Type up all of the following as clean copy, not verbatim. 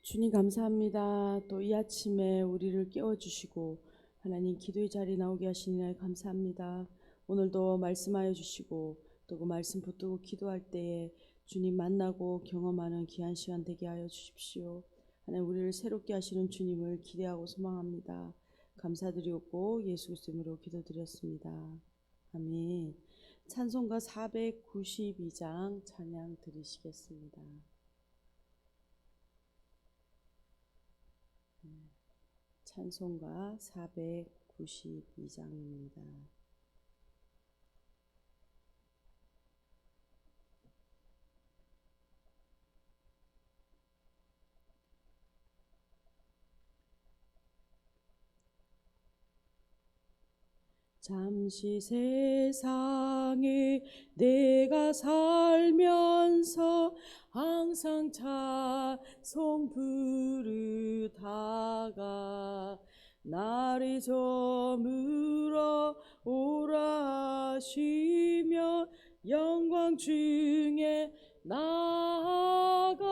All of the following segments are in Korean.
주님 감사합니다. 또 이 아침에 우리를 깨워주시고 하나님 기도의 자리에 나오게 하시니 감사합니다. 오늘도 말씀하여 주시고 또 그 말씀 붙들고 기도할 때에 주님 만나고 경험하는 귀한 시간 되게 하여 주십시오. 하나님 우리를 새롭게 하시는 주님을 기대하고 소망합니다. 감사드리고 예수 그리스도 이름으로 기도드렸습니다. 아멘. 찬송가 492장 찬양 드리시겠습니다. 찬송가 492장입니다. 잠시 세상에 내가 살면서 항상 찬송 부르다가 날이 저물어 오라 하시며 영광 중에 나아가리.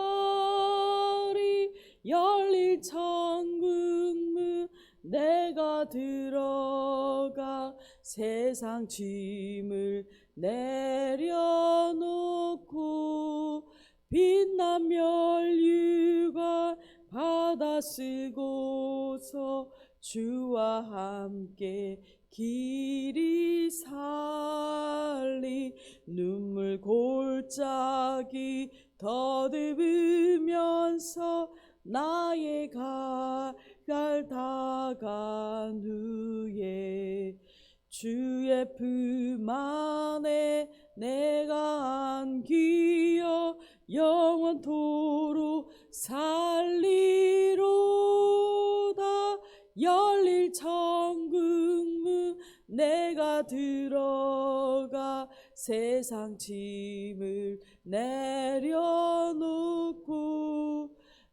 열릴 천국 문 내가 들어가 세상 짐을 내려놓고 빛난 면류관 받아 쓰고서 주와 함께 길이 살리. 눈물 골짜기 더듬으면서 나의 갈 다간 후에 주의 품 안에 내가 안기어 영원토록 살리로다. 열릴 천국 문 내가 들어가 세상 짐을 내려놓고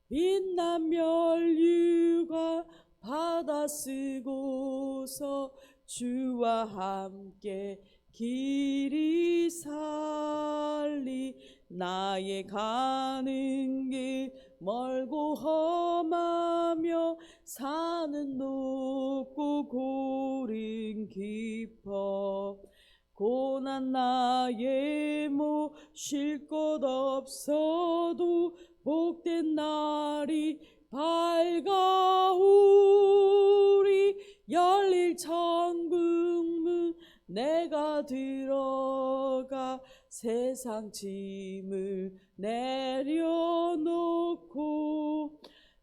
빛난 면류관 받아 쓰고서 주와 함께 길이 살리. 나의 가는 길 멀고 험하며 산은 높고 고른 깊어 고난 나의 모 쉴 곳 없어도 복된 날이 밝아오리. 열릴 천국 문 내가 들어가 세상 짐을 내려놓고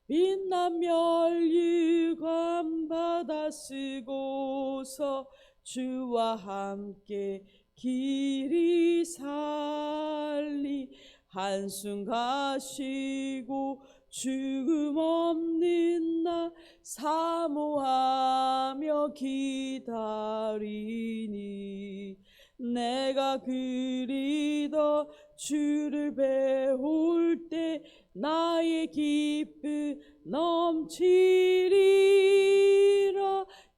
빛난 면류관 받아 쓰고서 주와 함께 길이 살리. 한숨 가시고 죽음 없는 날 사모하며 기다리니. 내가 그리더 주를 배울 때 나의 기쁨 넘치리라.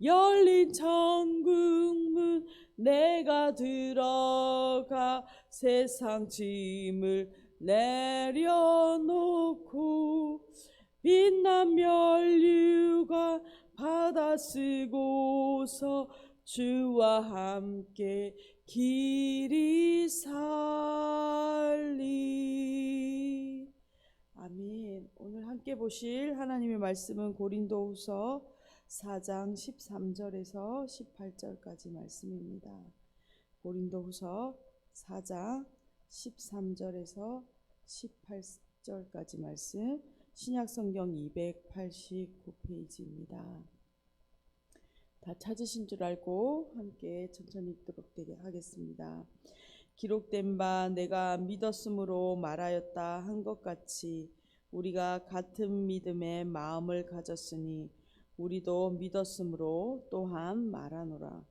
열린 천국 문 내가 들어가 세상 짐을 내려놓고 빛난 면류관 받아 쓰고서 주와 함께 길이 살리. 아멘. 오늘 함께 보실 하나님의 말씀은 고린도후서 4장 13절에서 18절까지 말씀입니다. 고린도후서 4장 13절에서 18절까지 말씀, 신약성경 289페이지입니다. 다 찾으신 줄 알고 함께 천천히 읽도록 되게 하겠습니다. 기록된 바 내가 믿었으므로 말하였다 한 것 같이 우리가 같은 믿음의 마음을 가졌으니 우리도 믿었으므로 또한 말하노라.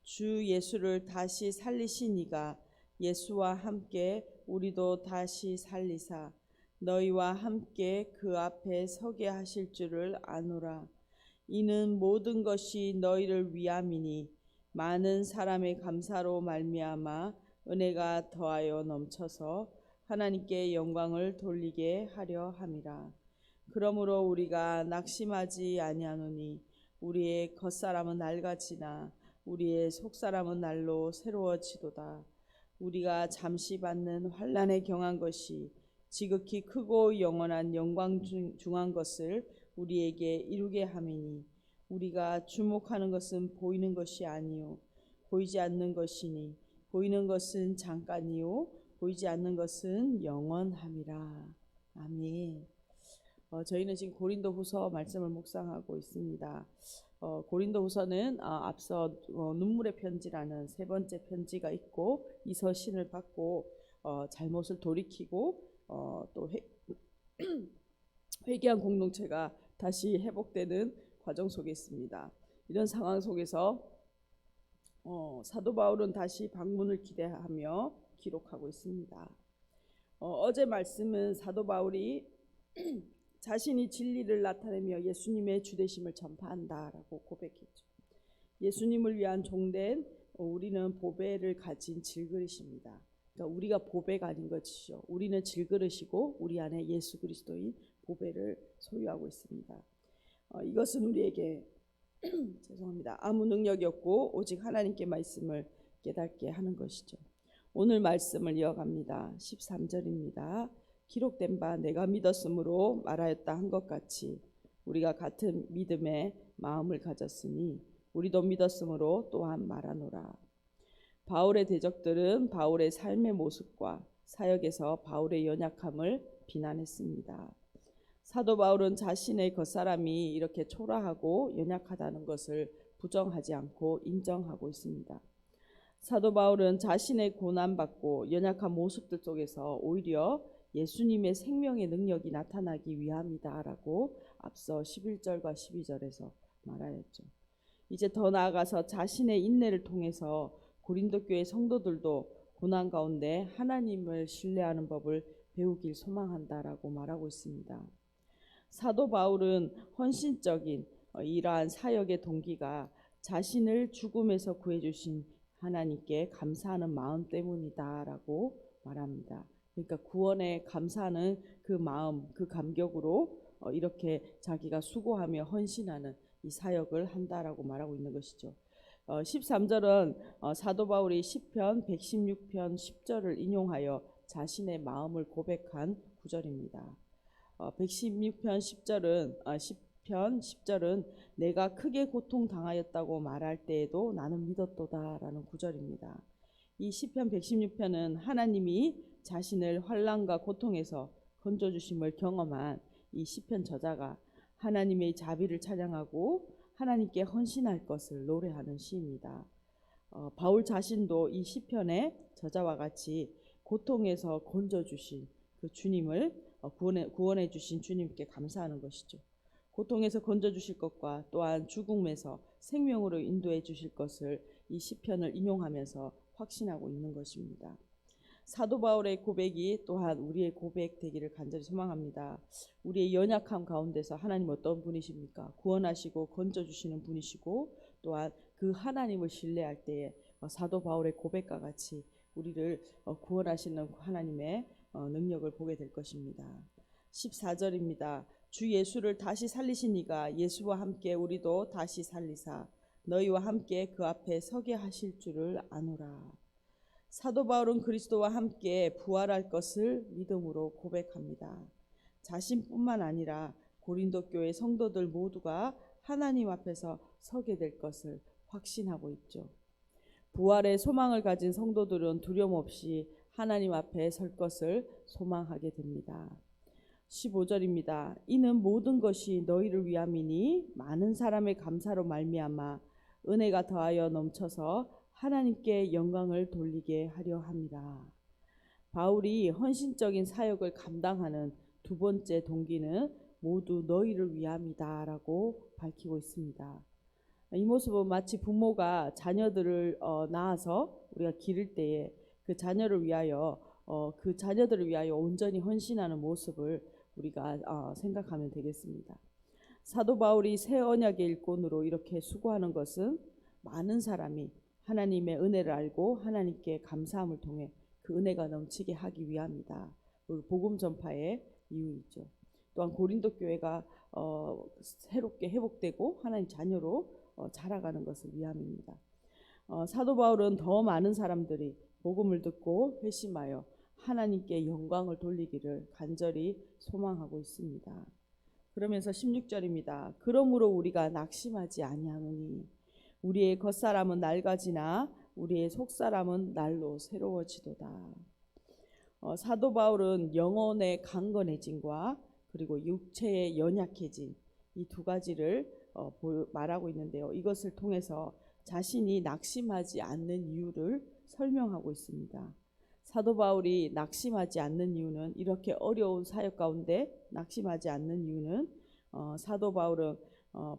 주 예수를 다시 살리신 이가 예수와 함께 우리도 다시 살리사 너희와 함께 그 앞에 서게 하실 줄을 아노라. 이는 모든 것이 너희를 위함이니 많은 사람의 감사로 말미암아 은혜가 더하여 넘쳐서 하나님께 영광을 돌리게 하려 함이라. 그러므로 우리가 낙심하지 아니하노니 우리의 겉사람은 낡아지나 우리의 속사람은 날로 새로워지도다. 우리가 잠시 받는 환난에 경한 것이 지극히 크고 영원한 영광 중한 것을 우리에게 이루게 함이니 우리가 주목하는 것은 보이는 것이 아니요 보이지 않는 것이니 보이는 것은 잠깐이요 보이지 않는 것은 영원함이라. 아멘. 저희는 지금 고린도후서 말씀을 묵상하고 있습니다. 고린도후서는 앞서 눈물의 편지라는 세 번째 편지가 있고 이 서신을 받고 잘못을 돌이키고 또 회개한 공동체가 다시 회복되는 과정 속에 있습니다. 이런 상황 속에서 사도 바울은 다시 방문을 기대하며 기록하고 있습니다. 어제 말씀은 사도 바울이 자신이 진리를 나타내며 예수님의 주되심을 전파한다라고 고백했죠. 예수님을 위한 종된 우리는 보배를 가진 질그릇입니다. 그러니까 우리가 보배가 아닌 것이죠. 우리는 질그릇이고 우리 안에 예수 그리스도인 보배를 소유하고 있습니다. 이것은 우리에게 죄송합니다. 아무 능력이 없고 오직 하나님께 말씀을 깨닫게 하는 것이죠. 오늘 말씀을 이어갑니다. 13절입니다. 기록된 바 내가 믿었으므로 말하였다 한 것 같이 우리가 같은 믿음의 마음을 가졌으니 우리도 믿었으므로 또한 말하노라. 바울의 대적들은 바울의 삶의 모습과 사역에서 바울의 연약함을 비난했습니다. 사도 바울은 자신의 겉사람이 이렇게 초라하고 연약하다는 것을 부정하지 않고 인정하고 있습니다. 사도 바울은 자신의 고난받고 연약한 모습들 속에서 오히려 예수님의 생명의 능력이 나타나기 위함이다라고 앞서 11절과 12절에서 말하였죠. 이제 더 나아가서 자신의 인내를 통해서 고린도 교회 성도들도 고난 가운데 하나님을 신뢰하는 법을 배우길 소망한다라고 말하고 있습니다. 사도 바울은 헌신적인 이러한 사역의 동기가 자신을 죽음에서 구해주신 하나님께 감사하는 마음 때문이다라고 말합니다. 그러니까 구원에 감사하는 그 마음, 그 감격으로 이렇게 자기가 수고하며 헌신하는 이 사역을 한다라고 말하고 있는 것이죠. 13절은 사도 바울이 시편 116편 10절을 인용하여 자신의 마음을 고백한 구절입니다. 116편 10절은 시편 10절은 내가 크게 고통당하였다고 말할 때에도 나는 믿었도다라는 구절입니다. 이 시편 116편은 하나님이 자신을 환난과 고통에서 건져주심을 경험한 이 시편 저자가 하나님의 자비를 찬양하고 하나님께 헌신할 것을 노래하는 시입니다. 바울 자신도 이 시편의 저자와 같이 고통에서 건져주신 그 주님을 구원해 주신 주님께 감사하는 것이죠. 고통에서 건져주실 것과 또한 죽음에서 생명으로 인도해 주실 것을 이 시편을 인용하면서 확신하고 있는 것입니다. 사도 바울의 고백이 또한 우리의 고백 되기를 간절히 소망합니다. 우리의 연약함 가운데서 하나님 어떤 분이십니까? 구원하시고 건져주시는 분이시고 또한 그 하나님을 신뢰할 때에 사도 바울의 고백과 같이 우리를 구원하시는 하나님의 능력을 보게 될 것입니다. 14절입니다. 주 예수를 다시 살리신 이가 예수와 함께 우리도 다시 살리사 너희와 함께 그 앞에 서게 하실 줄을 아노라. 사도 바울은 그리스도와 함께 부활할 것을 믿음으로 고백합니다. 자신뿐만 아니라 고린도 교회 성도들 모두가 하나님 앞에서 서게 될 것을 확신하고 있죠. 부활의 소망을 가진 성도들은 두려움 없이 하나님 앞에 설 것을 소망하게 됩니다. 15절입니다. 이는 모든 것이 너희를 위함이니 많은 사람의 감사로 말미암아 은혜가 더하여 넘쳐서 하나님께 영광을 돌리게 하려 합니다. 바울이 헌신적인 사역을 감당하는 두 번째 동기는 모두 너희를 위함이다라고 밝히고 있습니다. 이 모습은 마치 부모가 자녀들을 낳아서 우리가 기를 때에 그 자녀들을 위하여 온전히 헌신하는 모습을 우리가 생각하면 되겠습니다. 사도 바울이 새 언약의 일꾼으로 이렇게 수고하는 것은 많은 사람이 하나님의 은혜를 알고 하나님께 감사함을 통해 그 은혜가 넘치게 하기 위함이다. 복음 전파의 이유이죠. 또한 고린도 교회가 새롭게 회복되고 하나님 자녀로 자라가는 것을 위함입니다. 사도 바울은 더 많은 사람들이 복음을 듣고 회심하여 하나님께 영광을 돌리기를 간절히 소망하고 있습니다. 그러면서 16절입니다. 그러므로 우리가 낙심하지 아니하노니 우리의 겉사람은 낡아지나 우리의 속사람은 날로 새로워지도다. 사도 바울은 영혼의 강건해짐과 그리고 육체의 연약해짐, 이 두 가지를 말하고 있는데요. 이것을 통해서 자신이 낙심하지 않는 이유를 설명하고 있습니다. 사도 바울이 낙심하지 않는 이유는, 이렇게 어려운 사역 가운데 낙심하지 않는 이유는 사도 바울은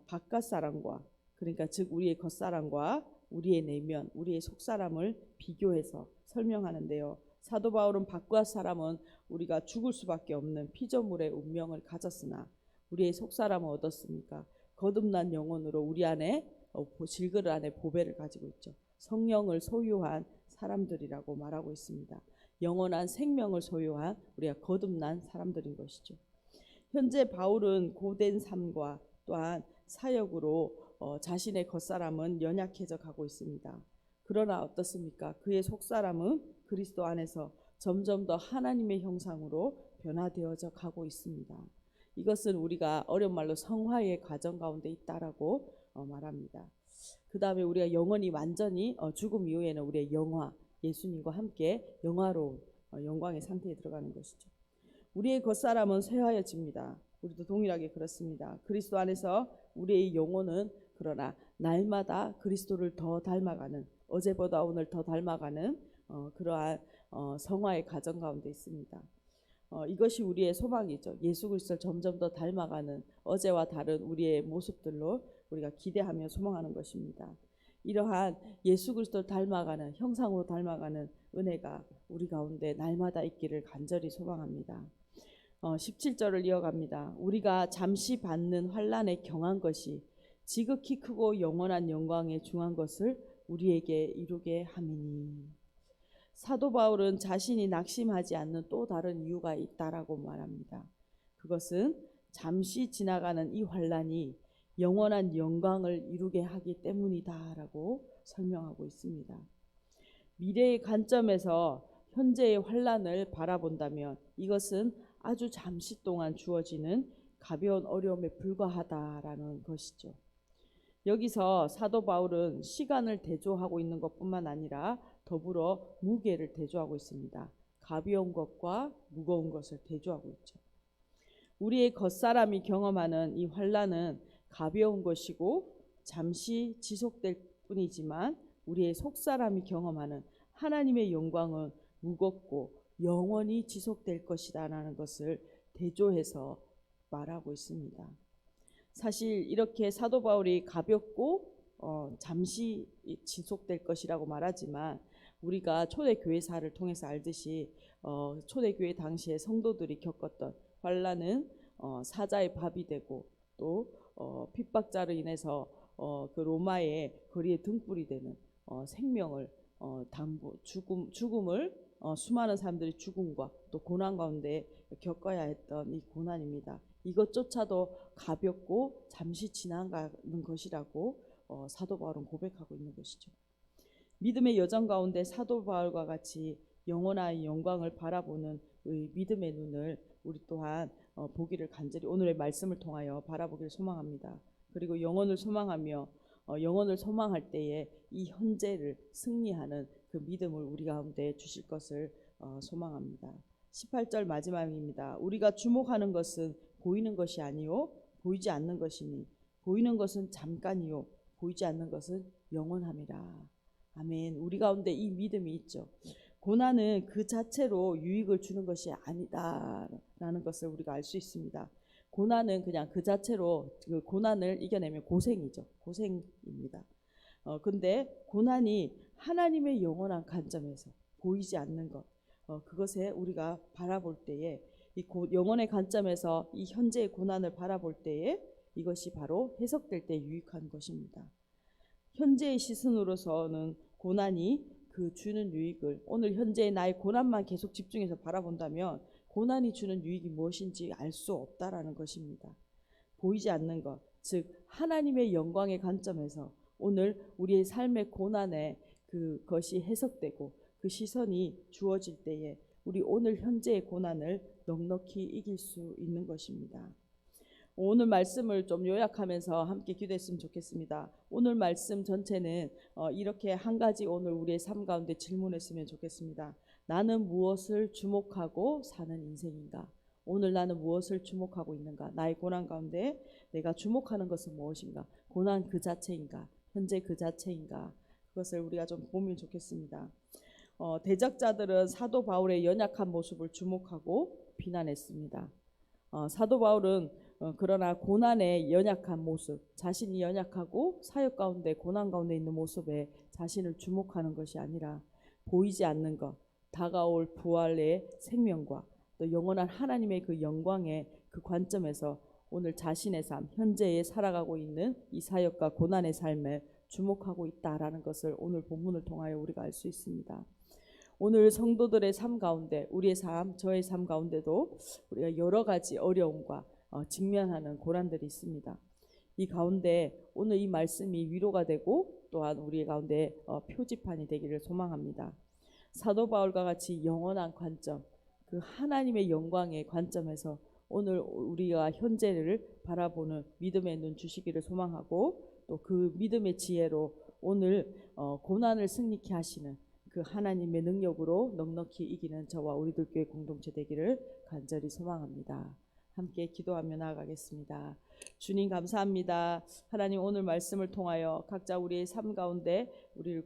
바깥 사람과, 그러니까 즉 우리의 겉사람과 우리의 내면, 우리의 속사람을 비교해서 설명하는데요. 사도 바울은 바깥 사람은 우리가 죽을 수밖에 없는 피조물의 운명을 가졌으나 우리의 속사람은 어떻습니까? 거듭난 영혼으로 우리 안에 질그릇 안에 보배를 가지고 있죠. 성령을 소유한 사람들이라고 말하고 있습니다. 영원한 생명을 소유한 우리가 거듭난 사람들인 것이죠. 현재 바울은 고된 삶과 또한 사역으로 자신의 겉사람은 연약해져 가고 있습니다. 그러나 어떻습니까? 그의 속사람은 그리스도 안에서 점점 더 하나님의 형상으로 변화되어져 가고 있습니다. 이것은 우리가 어려운 말로 성화의 과정 가운데 있다라고 말합니다. 그 다음에 우리가 영원히 완전히 죽음 이후에는 우리의 영화, 예수님과 함께 영화로운 영광의 상태에 들어가는 것이죠. 우리의 겉사람은 쇠하여집니다. 우리도 동일하게 그렇습니다. 그리스도 안에서 우리의 영혼은 그러나 날마다 그리스도를 더 닮아가는, 어제보다 오늘 더 닮아가는 그러한 성화의 과정 가운데 있습니다. 이것이 우리의 소망이죠. 예수 그리스도를 점점 더 닮아가는 어제와 다른 우리의 모습들로 우리가 기대하며 소망하는 것입니다. 이러한 예수 그리스도를 닮아가는, 형상으로 닮아가는 은혜가 우리 가운데 날마다 있기를 간절히 소망합니다. 17절을 이어갑니다. 우리가 잠시 받는 환난에 경한 것이 지극히 크고 영원한 영광에 중한 것을 우리에게 이루게 함이니. 사도 바울은 자신이 낙심하지 않는 또 다른 이유가 있다라고 말합니다. 그것은 잠시 지나가는 이 환난이 영원한 영광을 이루게 하기 때문이다라고 설명하고 있습니다. 미래의 관점에서 현재의 환난을 바라본다면 이것은 아주 잠시 동안 주어지는 가벼운 어려움에 불과하다라는 것이죠. 여기서 사도 바울은 시간을 대조하고 있는 것뿐만 아니라 더불어 무게를 대조하고 있습니다. 가벼운 것과 무거운 것을 대조하고 있죠. 우리의 겉사람이 경험하는 이 환난은 가벼운 것이고 잠시 지속될 뿐이지만 우리의 속사람이 경험하는 하나님의 영광은 무겁고 영원히 지속될 것이다라는 것을 대조해서 말하고 있습니다. 사실 이렇게 사도 바울이 가볍고 잠시 지속될 것이라고 말하지만 우리가 초대교회사를 통해서 알듯이 초대교회 당시에 성도들이 겪었던 환난은 사자의 밥이 되고 또 핍박자로 인해서 그 로마의 거리에 등불이 되는 생명을 죽음을 수많은 사람들이 죽음과 또 고난 가운데 겪어야 했던 이 고난입니다. 이것조차도 가볍고 잠시 지나가는 것이라고 사도 바울은 고백하고 있는 것이죠. 믿음의 여정 가운데 사도 바울과 같이 영원한 영광을 바라보는 믿음의 눈을 우리 또한 보기를 간절히 오늘의 말씀을 통하여 바라보기를 소망합니다. 그리고 영원을 소망하며 영원을 소망할 때에 이 현재를 승리하는 그 믿음을 우리 가운데 주실 것을 소망합니다. 18절 마지막입니다. 우리가 주목하는 것은 보이는 것이 아니요 보이지 않는 것이니 보이는 것은 잠깐이요 보이지 않는 것은 영원함이라. 아멘. 우리 가운데 이 믿음이 있죠. 고난은 그 자체로 유익을 주는 것이 아니다라는 것을 우리가 알 수 있습니다. 고난은 그냥 그 자체로 그 고난을 이겨내면 고생이죠. 고생입니다. 근데 고난이 하나님의 영원한 관점에서 보이지 않는 것, 그것에 우리가 바라볼 때에 이 영원의 관점에서 이 현재의 고난을 바라볼 때에 이것이 바로 해석될 때 유익한 것입니다. 현재의 시선으로서는 고난이 그 주는 유익을 오늘 현재의 나의 고난만 계속 집중해서 바라본다면 고난이 주는 유익이 무엇인지 알 수 없다라는 것입니다. 보이지 않는 것, 즉 하나님의 영광의 관점에서 오늘 우리의 삶의 고난에 그것이 해석되고 그 시선이 주어질 때에 우리 오늘 현재의 고난을 넉넉히 이길 수 있는 것입니다. 오늘 말씀을 좀 요약하면서 함께 기도했으면 좋겠습니다. 오늘 말씀 전체는 이렇게 한 가지 오늘 우리의 삶 가운데 질문했으면 좋겠습니다. 나는 무엇을 주목하고 사는 인생인가? 오늘 나는 무엇을 주목하고 있는가? 나의 고난 가운데 내가 주목하는 것은 무엇인가? 고난 그 자체인가? 현재 그 자체인가? 그것을 우리가 좀 보면 좋겠습니다. 대적자들은 사도 바울의 연약한 모습을 주목하고 비난했습니다. 사도 바울은 그러나 고난의 연약한 모습, 자신이 연약하고 사역 가운데 고난 가운데 있는 모습에 자신을 주목하는 것이 아니라 보이지 않는 것, 다가올 부활의 생명과 또 영원한 하나님의 그 영광의 그 관점에서 오늘 자신의 삶, 현재에 살아가고 있는 이 사역과 고난의 삶에 주목하고 있다라는 것을 오늘 본문을 통하여 우리가 알 수 있습니다. 오늘 성도들의 삶 가운데 우리의 삶, 저의 삶 가운데도 우리가 여러 가지 어려움과 직면하는 고난들이 있습니다. 이 가운데 오늘 이 말씀이 위로가 되고 또한 우리 가운데 표지판이 되기를 소망합니다. 사도 바울과 같이 영원한 관점, 그 하나님의 영광의 관점에서 오늘 우리가 현재를 바라보는 믿음의 눈 주시기를 소망하고 또 그 믿음의 지혜로 오늘 고난을 승리케 하시는 그 하나님의 능력으로 넉넉히 이기는 저와 우리들 교회 공동체 되기를 간절히 소망합니다. 함께 기도하며 나아가겠습니다. 주님 감사합니다. 하나님 오늘 말씀을 통하여 각자 우리의 삶 가운데 우리를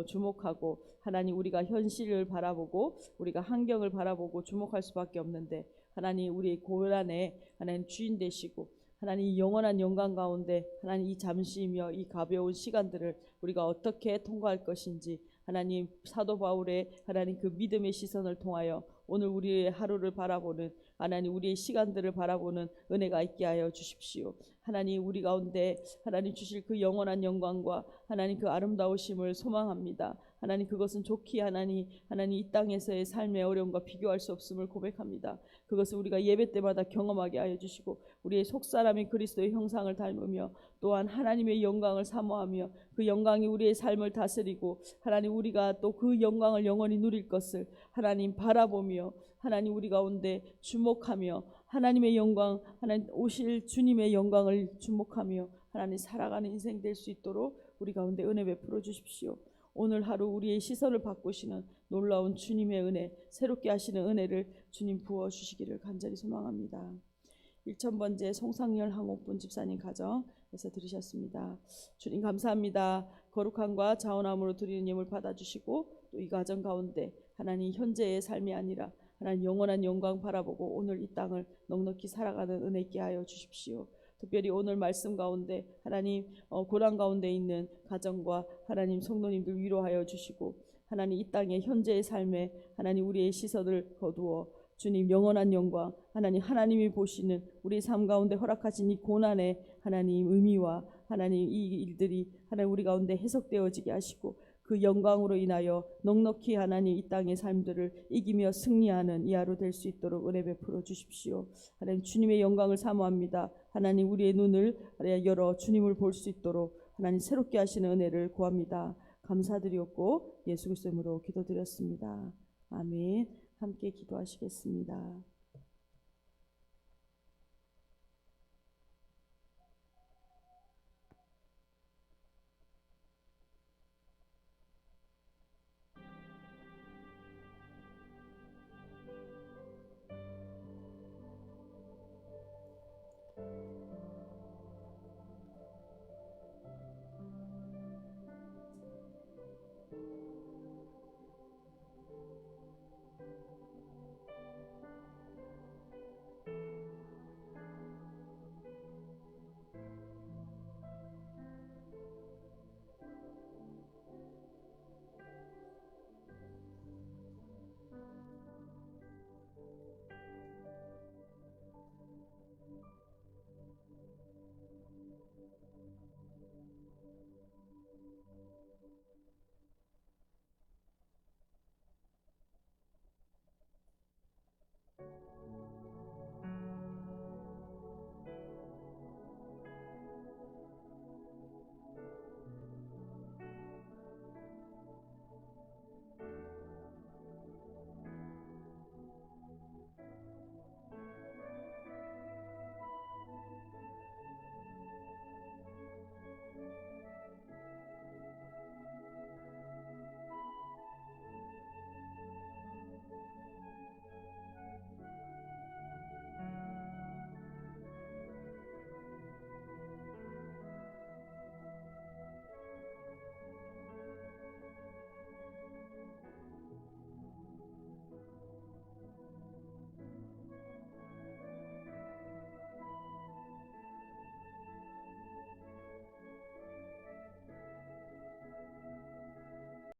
주목하고 하나님 우리가 현실을 바라보고 우리가 환경을 바라보고 주목할 수밖에 없는데 하나님 우리의 고난에 하나님 주인 되시고 하나님 영원한 영광 가운데 하나님 이 잠시이며 이 가벼운 시간들을 우리가 어떻게 통과할 것인지 하나님 사도 바울의 하나님 그 믿음의 시선을 통하여 오늘 우리의 하루를 바라보는 하나님 우리의 시간들을 바라보는 은혜가 있게 하여 주십시오. 하나님 우리 가운데 하나님 주실 그 영원한 영광과 하나님 그 아름다우심을 소망합니다. 하나님 그것은 좋기 하나님 이 땅에서의 삶의 어려움과 비교할 수 없음을 고백합니다. 그것을 우리가 예배 때마다 경험하게 하여 주시고 우리의 속사람이 그리스도의 형상을 닮으며 또한 하나님의 영광을 사모하며 그 영광이 우리의 삶을 다스리고 하나님 우리가 또 그 영광을 영원히 누릴 것을 하나님 바라보며 하나님 우리 가운데 주목하며 하나님의 영광 하나님 오실 주님의 영광을 주목하며 하나님 살아가는 인생 될 수 있도록 우리 가운데 은혜 베풀어 주십시오. 오늘 하루 우리의 시선을 바꾸시는 놀라운 주님의 은혜 새롭게 하시는 은혜를 주님 부어주시기를 간절히 소망합니다. 1000번째 송상열 항옥분 집사님 가정에서 들으셨습니다. 주님 감사합니다. 거룩함과 자원함으로 드리는 예물 받아주시고 또 이 가정 가운데 하나님 현재의 삶이 아니라 하나님 영원한 영광 바라보고 오늘 이 땅을 넉넉히 살아가는 은혜 있게 하여 주십시오. 특별히 오늘 말씀 가운데 하나님 고난 가운데 있는 가정과 하나님 성도님들 위로하여 주시고 하나님 이 땅의 현재의 삶에 하나님 우리의 시선을 거두어 주님 영원한 영광 하나님이 보시는 우리 삶 가운데 허락하신 이 고난의 하나님 의미와 하나님 이 일들이 하나님 우리 가운데 해석되어지게 하시고 그 영광으로 인하여 넉넉히 하나님 이 땅의 삶들을 이기며 승리하는 이 하루 될 수 있도록 은혜 베풀어 주십시오. 하나님 주님의 영광을 사모합니다. 하나님 우리의 눈을 열어 주님을 볼 수 있도록 하나님 새롭게 하시는 은혜를 구합니다. 감사드리옵고 예수 그리스도 이름으로 기도드렸습니다. 아멘. 함께 기도하시겠습니다.